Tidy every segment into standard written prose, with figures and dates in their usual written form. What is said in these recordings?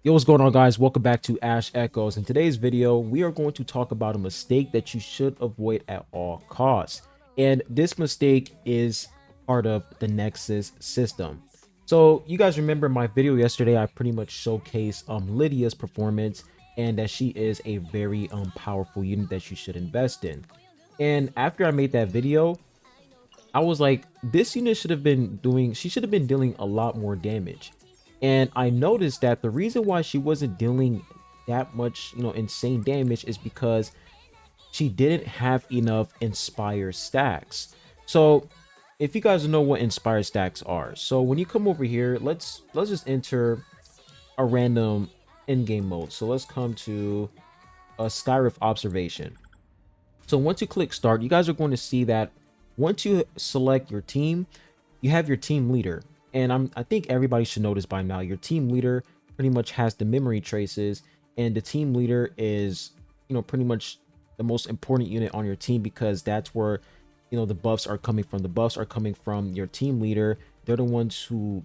Yo, what's going on, guys? Welcome back to Ash Echoes. In today's video, we are going to talk about a mistake that you should avoid at all costs. And this mistake is part of the Nexus system. So you guys remember my video yesterday, I pretty much showcased Lydia's performance and that she is a very powerful unit that you should invest in. And after I made that video, I was like, this unit she should have been dealing a lot more damage. And I noticed that the reason why she wasn't dealing that much, insane damage is because she didn't have enough Inspire stacks. So if you guys know what Inspire stacks are, so when you come over here, let's just enter a random in-game mode. So let's come to a Skyrift observation. So once you click start, you guys are going to see that once you select your team, you have your team leader. And I think everybody should know this by now. Your team leader pretty much has the memory traces, and the team leader is, pretty much the most important unit on your team because that's where, the buffs are coming from. The buffs are coming from your team leader. They're the ones who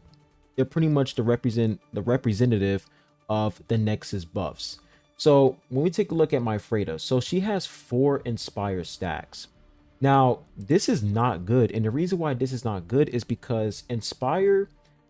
they're pretty much the representative of the Nexus buffs. So when we take a look at my Freda, so she has 4 Inspire stacks. Now, this is not good, and the reason why this is not good is because Inspire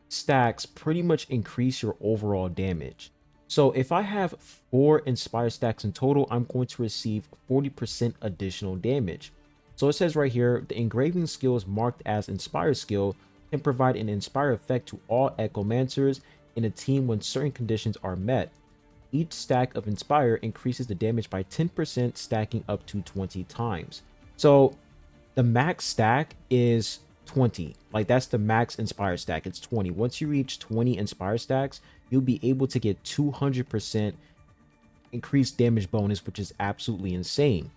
stacks pretty much increase your overall damage. So if I have 4 Inspire stacks in total, I'm going to receive 40% additional damage. So it says right here, the engraving skill is marked as Inspire skill can provide an Inspire effect to all Echomancers in a team when certain conditions are met. Each stack of Inspire increases the damage by 10%, stacking up to 20 times. So the max stack is 20. Like, that's the max Inspire stack. It's 20. Once you reach 20 Inspire stacks, you'll be able to get 200% increased damage bonus, which is absolutely insane.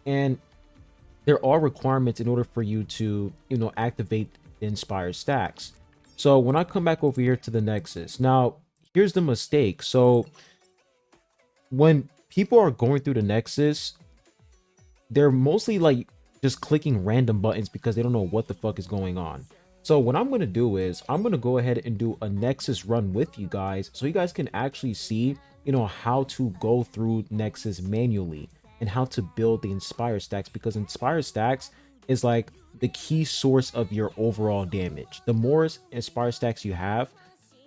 And there are requirements in order for you to, activate the Inspire stacks. So when I come back over here to the Nexus, now here's the mistake. So when people are going through the Nexus, they're mostly like just clicking random buttons because they don't know what the fuck is going on. So what I'm going to do is I'm going to go ahead and do a Nexus run with you guys so you guys can actually see, how to go through Nexus manually and how to build the Inspire stacks, because Inspire stacks is like the key source of your overall damage. The more Inspire stacks you have,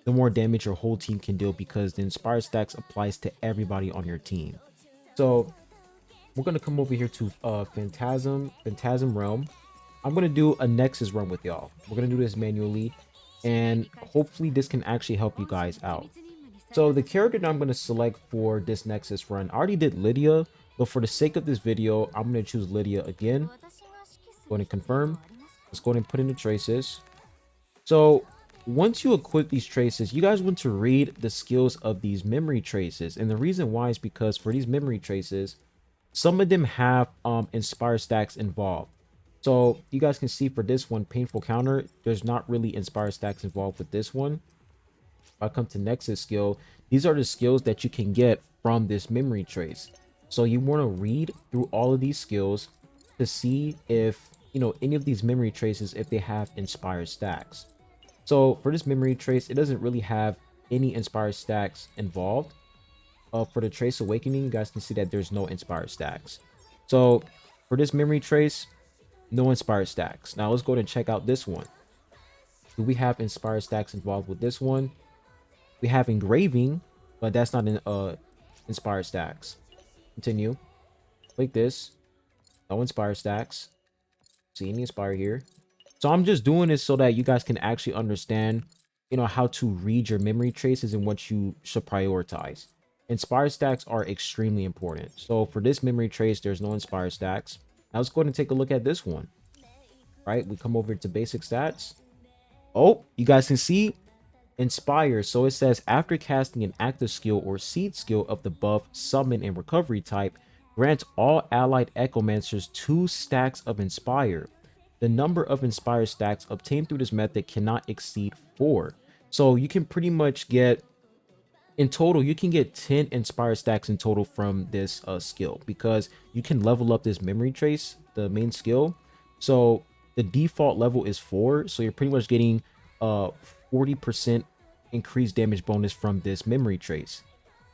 the more damage your whole team can deal, because the Inspire stacks applies to everybody on your team. So we're gonna come over here to Phantasm Realm. I'm gonna do a Nexus run with y'all. We're gonna do this manually, and hopefully this can actually help you guys out. So the character that I'm gonna select for this Nexus run, I already did Lydia, but for the sake of this video, I'm gonna choose Lydia again. Go ahead and confirm. Let's go ahead and put in the traces. So once you equip these traces, you guys want to read the skills of these memory traces. And the reason why is because for these memory traces, some of them have Inspire stacks involved. So you guys can see for this one, Painful Counter, there's not really Inspire stacks involved with this one. If I come to Nexus skill, these are the skills that you can get from this memory trace. So you want to read through all of these skills to see if, any of these memory traces, if they have Inspire stacks. So for this memory trace, it doesn't really have any Inspire stacks involved. For the Trace Awakening, you guys can see that there's no Inspire stacks. So for this memory trace, no Inspire stacks. Now let's go ahead and check out this one. Do we have Inspire stacks involved with this one? We have Engraving, but that's not in Inspire stacks. Continue. Click this. No Inspire stacks. See any Inspire here? So I'm just doing this so that you guys can actually understand, how to read your memory traces and what you should prioritize. Inspire stacks are extremely important. So for this memory trace, there's no Inspire stacks. Now let's go ahead and take a look at this one. Right, we come over to basic stats. Oh, you guys can see Inspire. So it says after casting an active skill or seed skill of the buff, summon, and recovery type, grant all allied Echomancers 2 stacks of Inspire. The number of Inspire stacks obtained through this method cannot exceed 4. So you can pretty much get, in total, you can get 10 Inspire stacks in total from this skill, because you can level up this memory trace, the main skill. So the default level is 4, so you're pretty much getting 40% increased damage bonus from this memory trace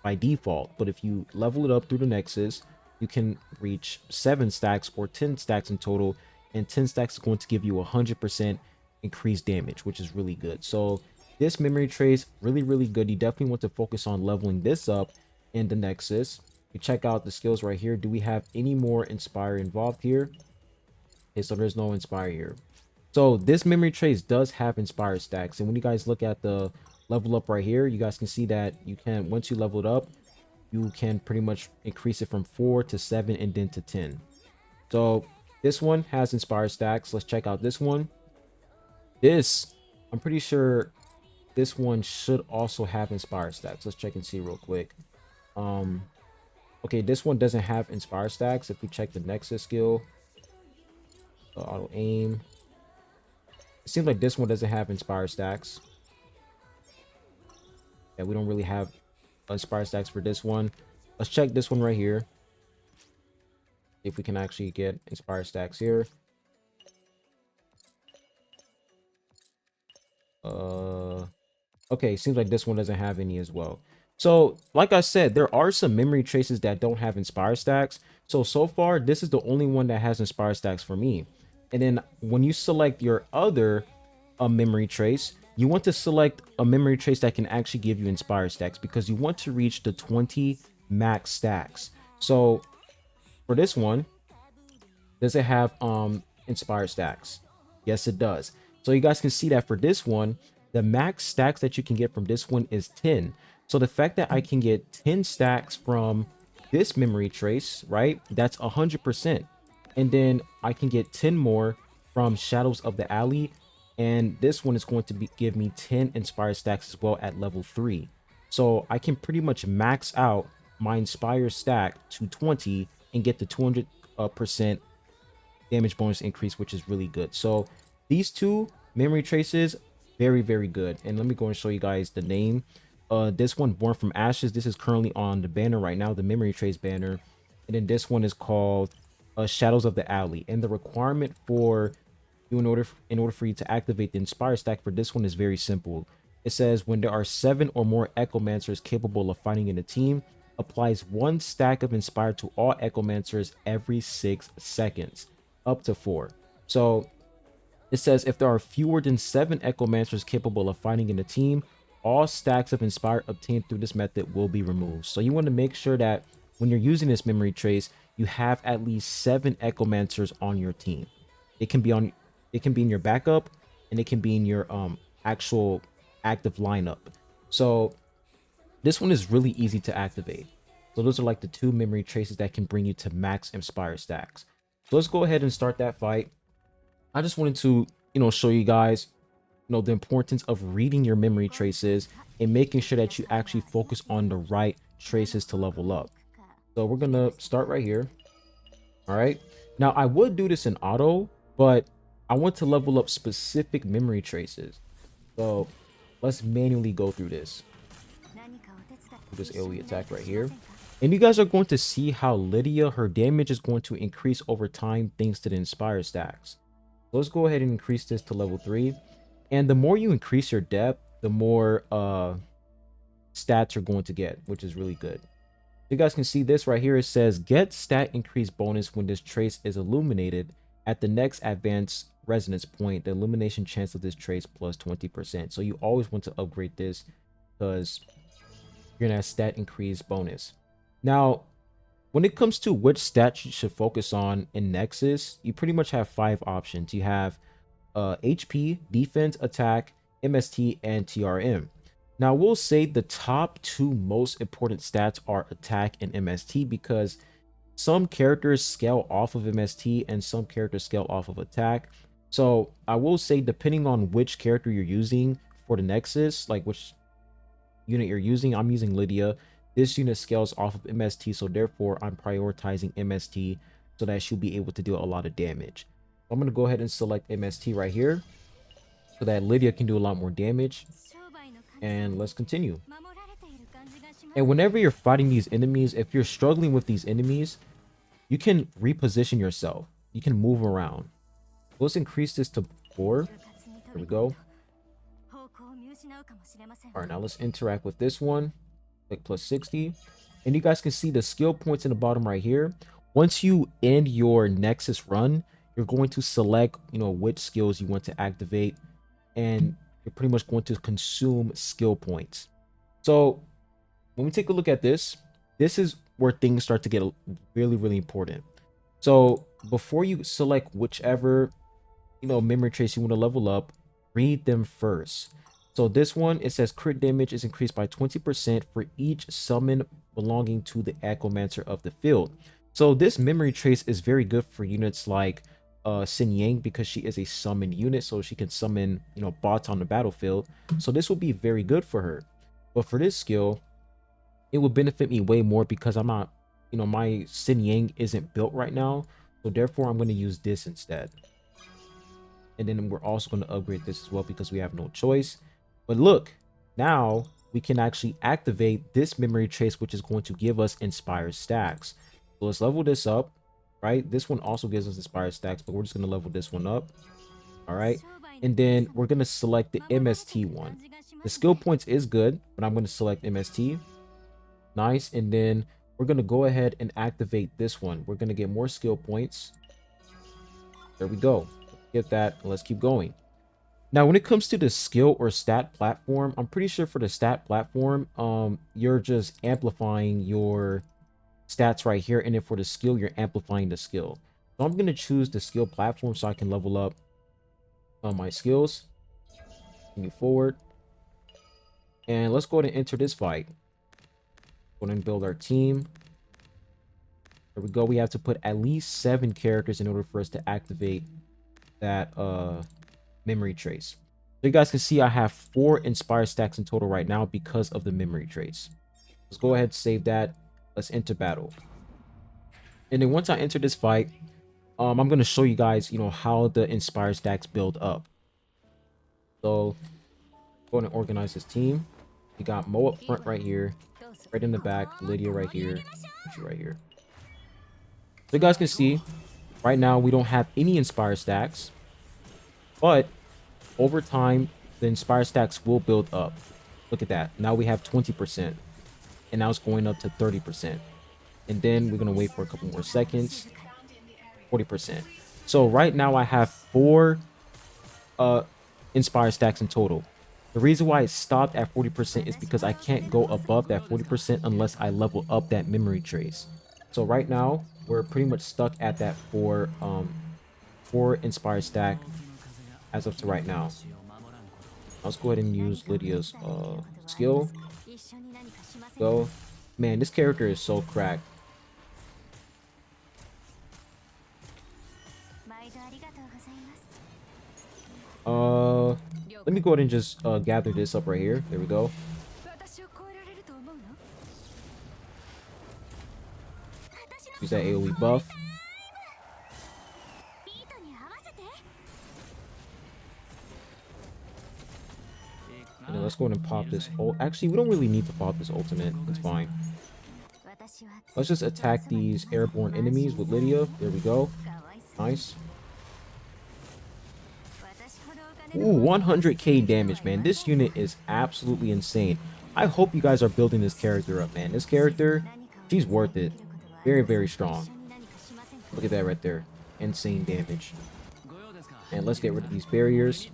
by default. But if you level it up through the Nexus, you can reach 7 stacks or 10 stacks in total, and 10 stacks is going to give you 100% increased damage, which is really good. So this memory trace, really good. You definitely want to focus on leveling this up in the Nexus. You check out the skills right here. Do we have any more Inspire involved here? Okay, so there's no Inspire here. So this memory trace does have Inspire stacks, and when you guys look at the level up right here, you guys can see that you can, once you level it up, you can pretty much increase it from 4 to 7 and then to 10. So this one has Inspire stacks. Let's check out this one. This, I'm pretty sure this one should also have Inspire stacks. Let's check and see real quick. Okay, this one doesn't have Inspire stacks. If we check the Nexus skill, auto aim, it seems like this one doesn't have Inspire stacks. Yeah, we don't really have Inspire stacks for this one. Let's check this one right here, if we can actually get Inspire stacks here. Okay, seems like this one doesn't have any as well. So like I said, there are some memory traces that don't have Inspire stacks. So far this is the only one that has Inspire stacks for me. And then when you select your other memory trace, you want to select a memory trace that can actually give you Inspire stacks, because you want to reach the 20 max stacks. So for this one, does it have Inspire stacks? Yes, it does. So you guys can see that for this one, the max stacks that you can get from this one is 10. So the fact that I can get 10 stacks from this memory trace, right, that's 100%. And then I can get 10 more from Shadows of the Alley, and this one is going to give me 10 Inspire stacks as well at level 3. So I can pretty much max out my Inspire stack to 20 and get the 200% damage bonus increase, which is really good. So these two memory traces, very good. And let me go and show you guys the name. This one, Born from Ashes, this is currently on the banner right now, the memory trace banner. And then this one is called Shadows of the Alley. And the requirement for you, in order for you to activate the Inspire stack for this one, is very simple. It says when there are 7 or more Echomancers capable of fighting in a team, applies 1 stack of Inspire to all Echomancers every 6 seconds, up to 4. So it says if there are fewer than 7 Echomancers capable of fighting in a team, all stacks of Inspire obtained through this method will be removed. So you want to make sure that when you're using this memory trace, you have at least 7 Echomancers on your team. It can be in your backup, and it can be in your actual active lineup. So this one is really easy to activate. So those are like the 2 memory traces that can bring you to max Inspire stacks. So let's go ahead and start that fight. I just wanted to, show you guys, the importance of reading your memory traces and making sure that you actually focus on the right traces to level up. So we're gonna start right here. All right, now I would do this in auto, but I want to level up specific memory traces. So let's manually go through this. This AoE attack right here. And you guys are going to see how Lydia, her damage is going to increase over time thanks to the Inspire stacks. So let's go ahead and increase this to level 3. And the more you increase your depth, the more stats you're going to get, which is really good. You guys can see this right here. It says get stat increase bonus when this trace is illuminated at the next advanced resonance point. The illumination chance of this trace plus 20%. So you always want to upgrade this because you're gonna have stat increase bonus. Now, when it comes to which stats you should focus on in Nexus, you pretty much have 5 options. You have HP, defense, attack, MST, and TRM. Now, we'll say the top 2 most important stats are attack and MST, because some characters scale off of MST and some characters scale off of attack. So I will say, depending on which character you're using for the Nexus, like which unit you're using, I'm using Lydia. This unit scales off of MST, so therefore I'm prioritizing MST so that she'll be able to deal a lot of damage. I'm going to go ahead and select MST right here so that Lydia can do a lot more damage. And let's continue. And whenever you're fighting these enemies, if you're struggling with these enemies, you can reposition yourself. You can move around. Let's increase this to 4. There we go. All right, now let's interact with this one. Click plus 60. And you guys can see the skill points in the bottom right here. Once you end your Nexus run, you're going to select, which skills you want to activate. And you're pretty much going to consume skill points. So when we take a look at this, this is where things start to get really, really important. So before you select whichever, memory trace you want to level up, read them first. So this one, it says crit damage is increased by 20% for each summon belonging to the Echomancer of the field. So this memory trace is very good for units like Xin Yang, because she is a summon unit, so she can summon, bots on the battlefield. So this will be very good for her. But for this skill, it will benefit me way more because I'm not, my Xin Yang isn't built right now. So therefore, I'm going to use this instead. And then we're also going to upgrade this as well because we have no choice. But look, now we can actually activate this memory trace, which is going to give us inspired stacks. So let's level this up, right? This one also gives us inspired stacks, but we're just going to level this one up. All right. And then we're going to select the MST one. The skill points is good, but I'm going to select MST. Nice. And then we're going to go ahead and activate this one. We're going to get more skill points. There we go. Get that. Let's keep going. Now, when it comes to the skill or stat platform, I'm pretty sure for the stat platform, you're just amplifying your stats right here. And then for the skill, you're amplifying the skill. So I'm going to choose the skill platform so I can level up my skills. Move forward. And let's go ahead and enter this fight. Go ahead and build our team. There we go. We have to put at least 7 characters in order for us to activate that memory trace. So you guys can see I have 4 inspired stacks in total right now because of the memory trace. Let's go ahead and save that. Let's enter battle. And then once I enter this fight, I'm going to show you guys, how the inspired stacks build up. So go ahead and organize this team. We got Mo up front right here, right in the back, Lydia right here, she right here. So you guys can see right now we don't have any inspired stacks, but over time the inspired stacks will build up. Look at that. Now we have 20%, and now it's going up to 30%. And then we're going to wait for a couple more seconds. 40%. So right now I have 4 inspired stacks in total. The reason why it stopped at 40% is because I can't go above that 40% unless I level up that memory trace. So right now we're pretty much stuck at that 4 inspired stack as of to right now. Let's go ahead and use Lydia's skill. Go. Man, this character is so cracked. Let me go ahead and just gather this up right here. There we go. Use that AoE buff. And then let's go ahead and pop this. Actually, we don't really need to pop this ultimate. It's fine. Let's just attack these airborne enemies with Lydia. There we go. Nice. Ooh, 100k damage, man. This unit is absolutely insane. I hope you guys are building this character up, man. This character, she's worth it. Very, very strong. Look at that right there. Insane damage. And let's get rid of these barriers.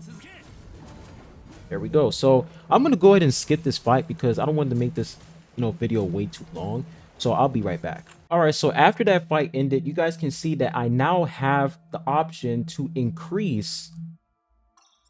There we go. So I'm going to go ahead and skip this fight because I don't want to make this, video way too long. So I'll be right back. All right. So after that fight ended, you guys can see that I now have the option to increase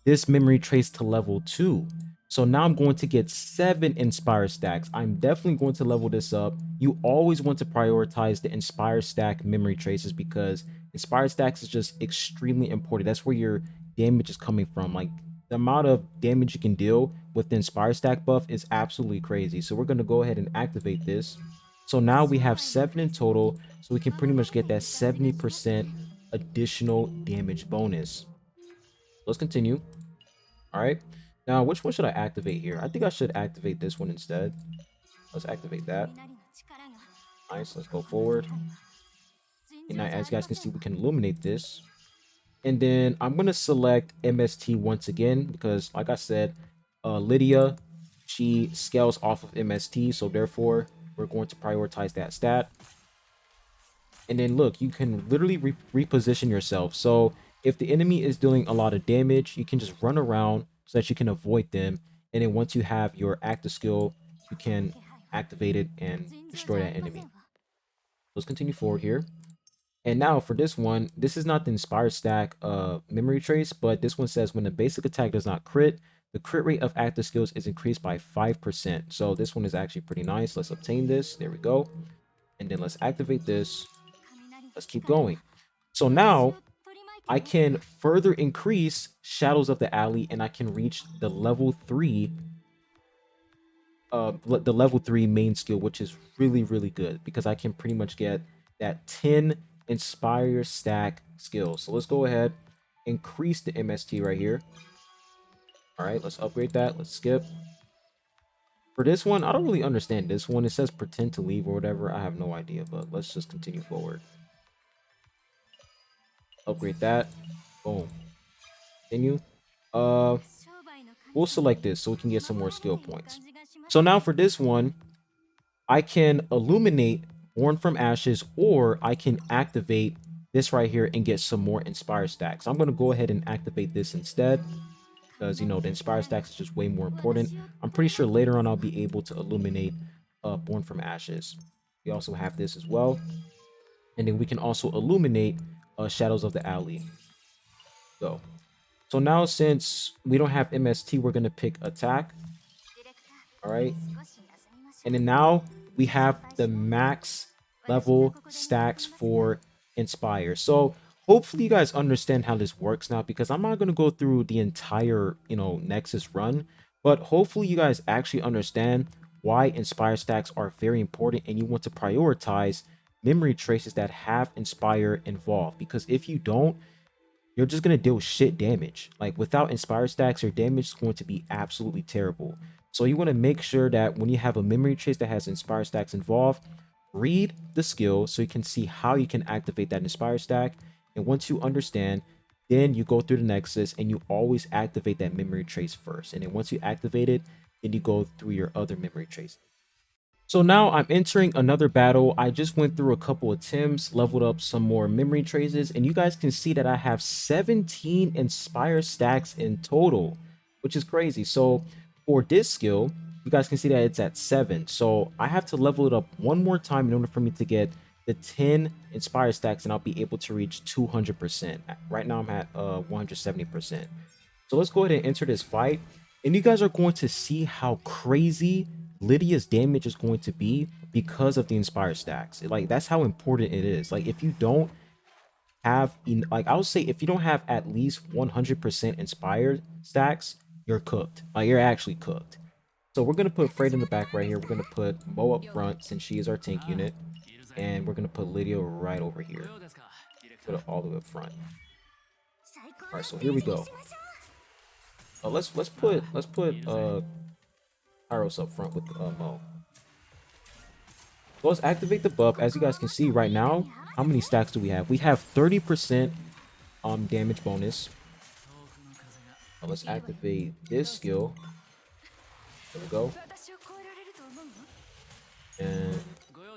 this memory trace to level 2. So now I'm going to get 7 inspire stacks. I'm definitely going to level this up. You always want to prioritize the inspire stack memory traces because inspire stacks is just extremely important. That's where your damage is coming from. Like the amount of damage you can deal with the inspire stack buff is absolutely crazy. So we're going to go ahead and activate this. So now we have 7 in total. So we can pretty much get that 70% additional damage bonus. Let's continue. All right. Now, which one should I activate here? I think I should activate this one instead. Let's activate that. Nice. Let's go forward. And now, as you guys can see, we can illuminate this. And then I'm going to select MST once again because, like I said, Lydia, she scales off of MST, so therefore we're going to prioritize that stat. And then look, you can literally reposition yourself. So if the enemy is dealing a lot of damage, you can just run around so that you can avoid them. And then once you have your active skill, you can activate it and destroy that enemy. Let's continue forward here. And now for this one, this is not the inspired stack memory trace, but this one says when the basic attack does not crit, the crit rate of active skills is increased by 5%. So this one is actually pretty nice. Let's obtain this. There we go. And then let's activate this. Let's keep going. So now I can further increase Shadows of the Alley, and I can reach the level 3 main skill, which is really good because I can pretty much get that 10 inspire stack skill. So let's go ahead, increase the MST right here. All right, let's upgrade that. Let's skip. For this one, I don't really understand this one. It says pretend to leave or whatever. I have no idea, but let's just continue forward. Upgrade that. Boom. Continue. We'll select this so we can get some more skill points. So now for this one, I can illuminate Born from Ashes, or I can activate this right here and get some more Inspire stacks. I'm going to go ahead and activate this instead because, you know, the Inspire stacks is just way more important. I'm pretty sure later on I'll be able to illuminate Born from Ashes. We also have this as well. And then we can also illuminate Shadows of the Alley. So now since we don't have MST, we're going to pick attack. All right. And then now we have the max level stacks for Inspire. So hopefully you guys understand how this works now, because I'm not going to go through the entire, you know, Nexus run, but hopefully you guys actually understand why Inspire stacks are very important, and you want to prioritize memory traces that have Inspire involved, because if you don't, you're just going to deal shit damage. Like without Inspire stacks, your damage is going to be absolutely terrible. So you want to make sure that when you have a memory trace that has Inspire stacks involved, read the skill so you can see how you can activate that Inspire stack. And once you understand, then you go through the Nexus and you always activate that memory trace first. And then once you activate it, then you go through your other memory traces. So now I'm entering another battle. I just went through a couple attempts, leveled up some more memory traces, and you guys can see that I have 17 Inspire stacks in total, which is crazy. So for this skill, you guys can see that it's at 7. So I have to level it up one more time in order for me to get the 10 Inspire stacks, and I'll be able to reach 200%. Right now I'm at 170%. So let's go ahead and enter this fight, and you guys are going to see how crazy Lydia's damage is going to be because of the Inspire stacks. Like, that's how important it is. Like, if you don't have, like, I would say if you don't have at least 100% Inspired stacks, you're cooked. Like, you're actually cooked. So we're going to put Freight in the back right here. We're going to put Mo up front since she is our tank unit. And we're going to put Lydia right over here. Put it all the way up front. All right, so here we go. Let's put Faros up front with Mo. So let's activate the buff. As you guys can see right now, how many stacks do we have? We have 30% damage bonus. Let's activate this skill. There we go. And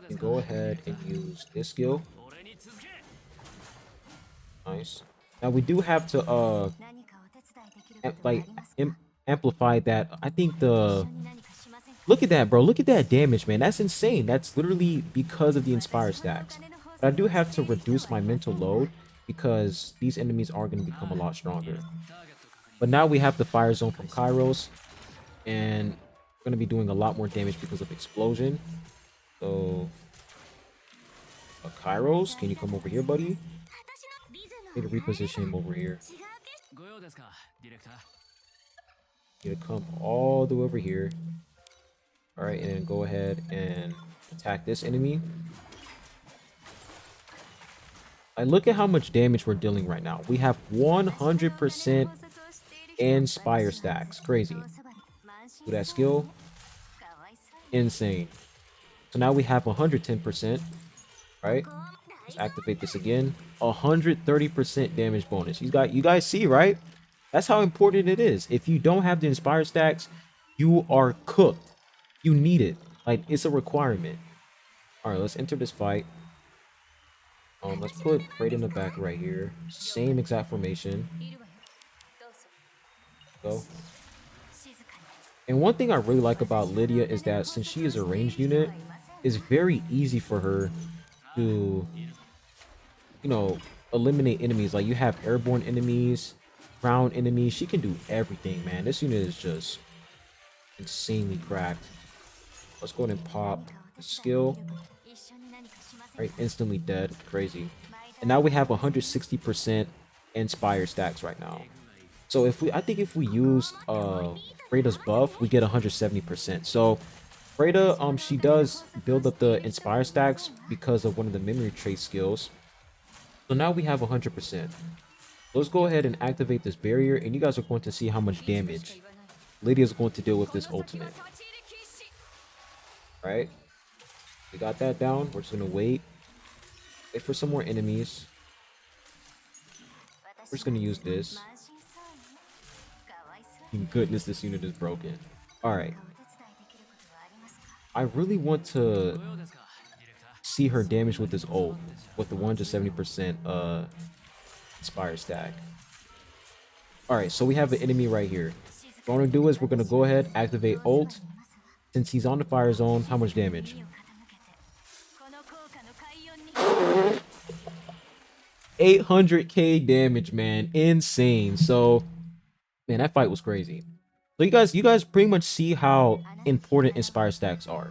we can go ahead and use this skill. Nice. Now we do have to amplify that. I think look at that, bro. Look at that damage, man. That's insane. That's literally because of the Inspire stacks. But I do have to reduce my mental load because these enemies are going to become a lot stronger. But now we have the Fire Zone from Kairos, and we're going to be doing a lot more damage because of Explosion. So, Kairos, can you come over here, buddy? Need to reposition him over here. Need to come all the way over here. All right, and then go ahead and attack this enemy. And look at how much damage we're dealing right now. We have 100% Inspire stacks. Crazy. Do that skill. Insane. So now we have 110%. Right? Let's activate this again. 130% damage bonus. You guys see, right? That's how important it is. If you don't have the inspire stacks, you are cooked. You need it. Like, it's a requirement. All right, let's enter this fight. Let's put Freight in the back right here. Same exact formation. Go. And one thing I really like about Lydia is that since she is a ranged unit, it's very easy for her to, you know, eliminate enemies. Like, you have airborne enemies, ground enemies. She can do everything, man. This unit is just insanely cracked. Let's go ahead and pop the skill. Right, instantly dead. Crazy. And now we have 160% inspire stacks right now. So if we, I think if we use Freda's buff, we get 170%. So Freda, she does build up the inspire stacks because of one of the memory trace skills. So now we have 100%. Let's go ahead and activate this barrier, and you guys are going to see how much damage Lydia's going to deal with this ultimate. Right? We got that down. We're just gonna wait for some more enemies. We're just gonna use this. Thank goodness this unit is broken. All right. I really want to see her damage with this ult with the 170% inspire stack. All right, so we have an enemy right here. What we're gonna do is we're gonna go ahead, activate ult. Since he's on the fire zone, how much damage? 800k damage, man. Insane. So, man, that fight was crazy. So you guys pretty much see how important inspire stacks are.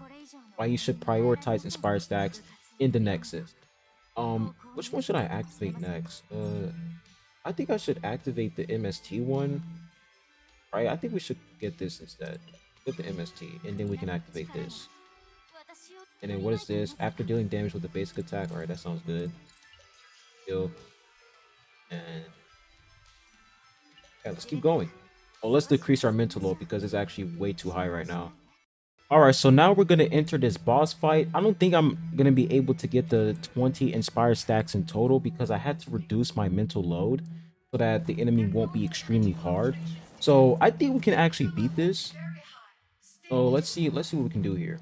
Why you should prioritize inspire stacks in the Nexus. Which one should I activate next? I think I should activate the MST one. Right? I think we should get this instead. Get the MST, and then we can activate this. And then what is this? After dealing damage with the basic attack. Alright, that sounds good. Kill. And yeah, let's keep going. Oh, let's decrease our mental load because it's actually way too high right now. Alright, so now we're gonna enter this boss fight. I don't think I'm gonna be able to get the 20 inspire stacks in total because I had to reduce my mental load so that the enemy won't be extremely hard. So I think we can actually beat this. So let's see what we can do here.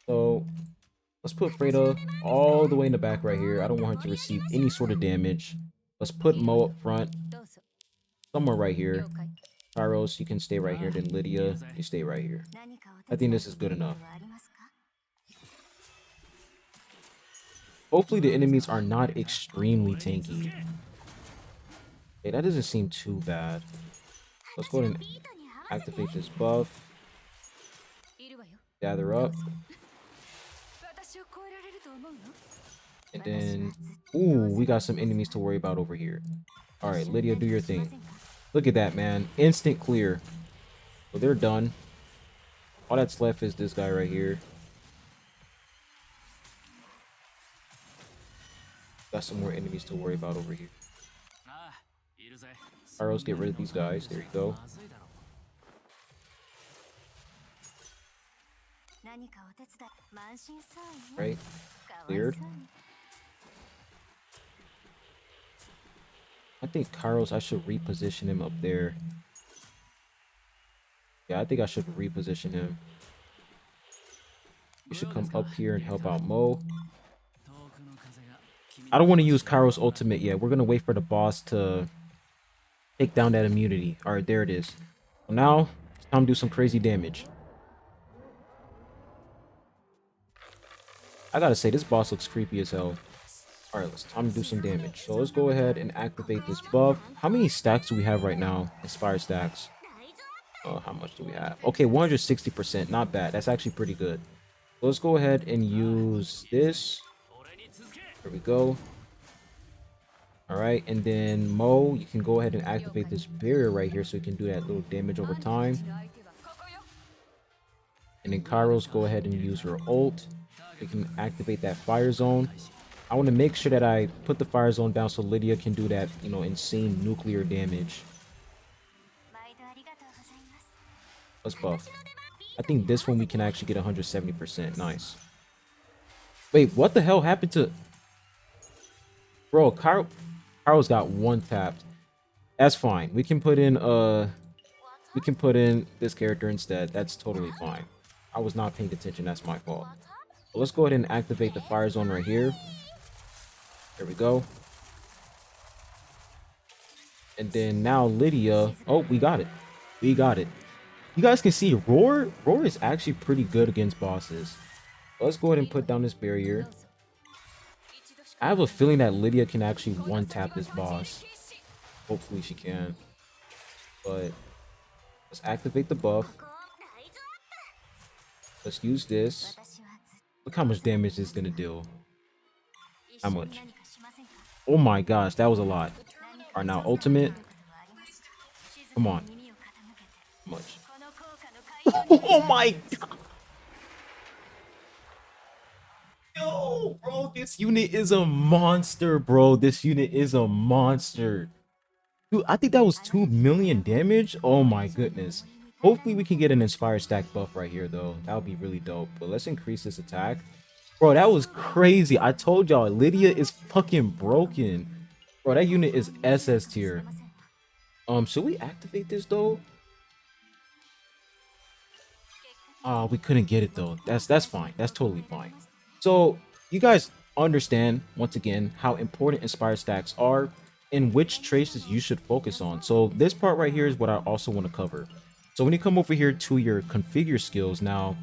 So let's put Freda all the way in the back right here. I don't want her to receive any sort of damage. Let's put Mo up front. Somewhere right here. Faros, you can stay right here. Then Lydia, you stay right here. I think this is good enough. Hopefully the enemies are not extremely tanky. Okay, that doesn't seem too bad. Let's go ahead and activate this buff. Gather up. And then, ooh, we got some enemies to worry about over here. All right, Lydia, do your thing. Look at that, man. Instant clear. So they're done. All that's left is this guy right here. Got some more enemies to worry about over here. Faros, get rid of these guys. There you go. Right. Cleared. I think Kairos, I should reposition him up there. Yeah, I think I should reposition him. We should come up here and help out Mo. I don't want to use Kairos ultimate yet. We're going to wait for the boss to take down that immunity. All right, there it is. So now, it's time to do some crazy damage. I gotta say, this boss looks creepy as hell. Alright, it's time to do some damage. So let's go ahead and activate this buff. How many stacks do we have right now? Inspire stacks. How much do we have? Okay, 160%. Not bad. That's actually pretty good. So let's go ahead and use this. There we go. Alright, and then Mo, you can go ahead and activate this barrier right here so you can do that little damage over time. And then Kairos, go ahead and use your ult. You can activate that fire zone. I want to make sure that I put the fire zone down so Lydia can do that, you know, insane nuclear damage. Let's buff. I think this one we can actually get 170%. Nice. Wait, what the hell happened to... Bro, Kairos got one tapped. That's fine. We can put in this character instead. That's totally fine. I was not paying attention. That's my fault. But let's go ahead and activate the fire zone right here. There we go. And then now Lydia. Oh, we got it. We got it. You guys can see Roar is actually pretty good against bosses. Let's go ahead and put down this barrier. I have a feeling that Lydia can actually one-tap this boss. Hopefully she can. But let's activate the buff. Let's use this. Look how much damage this is gonna do. How much? Oh my gosh, that was a lot. Alright, now ultimate. Come on. How much? Oh my god. Yo, bro, this unit is a monster, bro. This unit is a monster. Dude, I think that was 2 million damage. Oh my goodness. Hopefully we can get an inspired stack buff right here though. That would be really dope. But let's increase this attack. Bro, that was crazy. I told y'all Lydia is fucking broken. Bro, that unit is SS tier. Should we activate this though? Oh, we couldn't get it though. That's fine. That's totally fine. So you guys understand once again how important inspired stacks are and which traces you should focus on. So this part right here is what I also want to cover. So when you come over here to your configure skills now,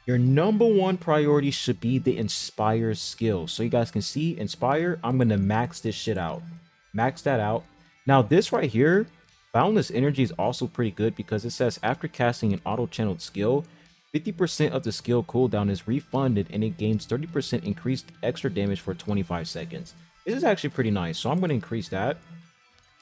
your number one priority should be the inspire skill. So you guys can see inspire, I'm going to max this shit out. Max that out. Now this right here, boundless energy is also pretty good because it says after casting an auto-channeled skill, 50% of the skill cooldown is refunded and it gains 30% increased extra damage for 25 seconds. This is actually pretty nice. So I'm going to increase that.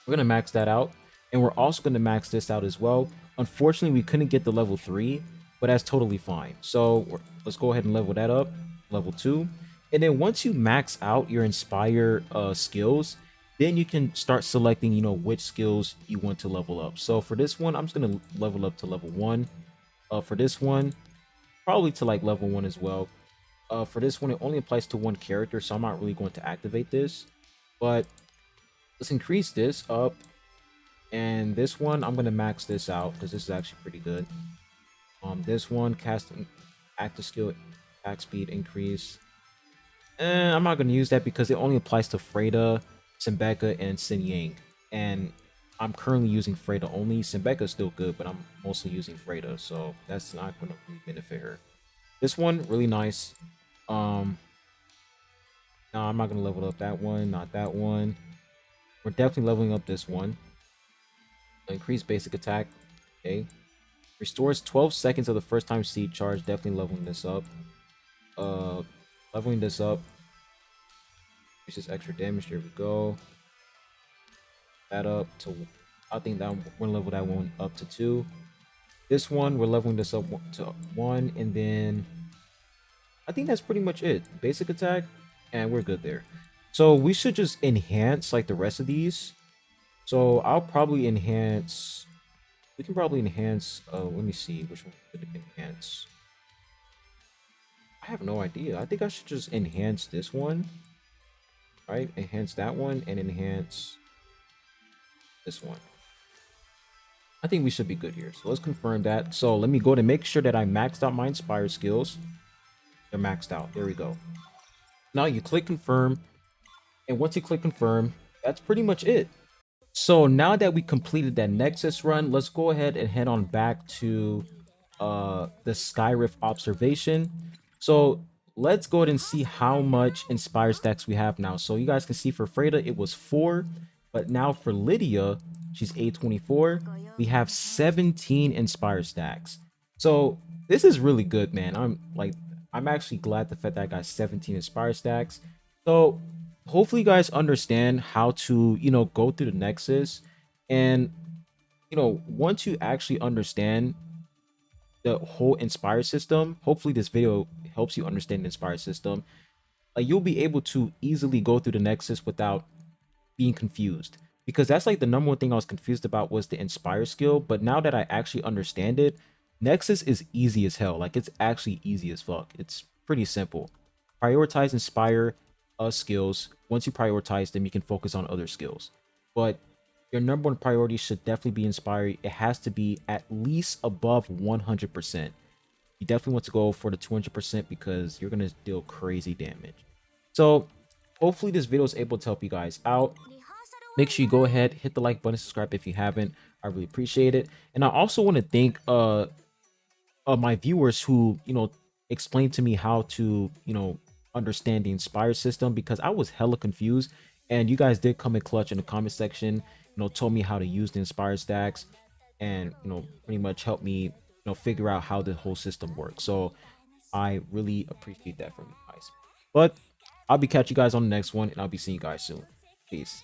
We're going to max that out. And we're also going to max this out as well. Unfortunately, we couldn't get the level 3, but that's totally fine. So let's go ahead and level that up. Level 2. And then once you max out your inspire skills, then you can start selecting, you know, which skills you want to level up. So for this one, I'm just going to level up to level 1. For this one, probably to like level 1 as well. For this one, it only applies to one character, so I'm not really going to activate this. But let's increase this up. And this one, I'm going to max this out because this is actually pretty good. This one, casting active skill, attack speed increase. I'm not going to use that because it only applies to Freda, Simbeka, and Xin Yang. And I'm currently using Freda only. Simbeka is still good, but I'm mostly using Freda, so that's not going to really benefit her. This one, really nice. No, I'm not going to level up that one, not that one. We're definitely leveling up this one. Increase basic attack. Okay. Restores 12 seconds of the first time seed charge. Definitely leveling this up. Leveling this up. Increases extra damage. There we go. That up to, I think that we're gonna level that one up to 2. This one, we're leveling this up to 1, and then I think that's pretty much it. Basic attack, and we're good there. So we should just enhance like the rest of these. So I'll probably enhance. We can probably enhance. Let me see which one could enhance. I have no idea. I think I should just enhance this one. Right? Enhance that one and enhance this one. I think we should be good here. So let's confirm that. So let me go to make sure that I maxed out my inspired skills. They're maxed out. There we go. Now you click confirm. And once you click confirm, that's pretty much it. So now that we completed that Nexus run, let's go ahead and head on back to the Skyrift observation. So let's go ahead and see how much inspire stacks we have now. So you guys can see for Freda, it was 4, but now for Lydia, she's 824. We have 17 inspire stacks. So this is really good, man. I'm actually glad the fact that I got 17 inspire stacks. So hopefully you guys understand how to, you know, go through the Nexus. And, you know, once you actually understand the whole Inspire system, hopefully this video helps you understand the Inspire system. You'll be able to easily go through the Nexus without being confused. Because that's like the number one thing I was confused about was the Inspire skill. But now that I actually understand it, Nexus is easy as hell. Like, it's actually easy as fuck. It's pretty simple. Prioritize Inspire skills. Once you prioritize them, you can focus on other skills. But your number one priority should definitely be Inspired. It has to be at least above 100%. You definitely want to go for the 200% because you're going to deal crazy damage. So hopefully this video is able to help you guys out. Make sure you go ahead, hit the like button, subscribe if you haven't. I really appreciate it. And I also want to thank my viewers who, explained to me how to, understand the Inspire system, because I was hella confused, and you guys did come in clutch in the comment section, told me how to use the Inspire stacks, and pretty much helped me, figure out how the whole system works. So I really appreciate that from you guys. But I'll be catching you guys on the next one, and I'll be seeing you guys soon. Peace.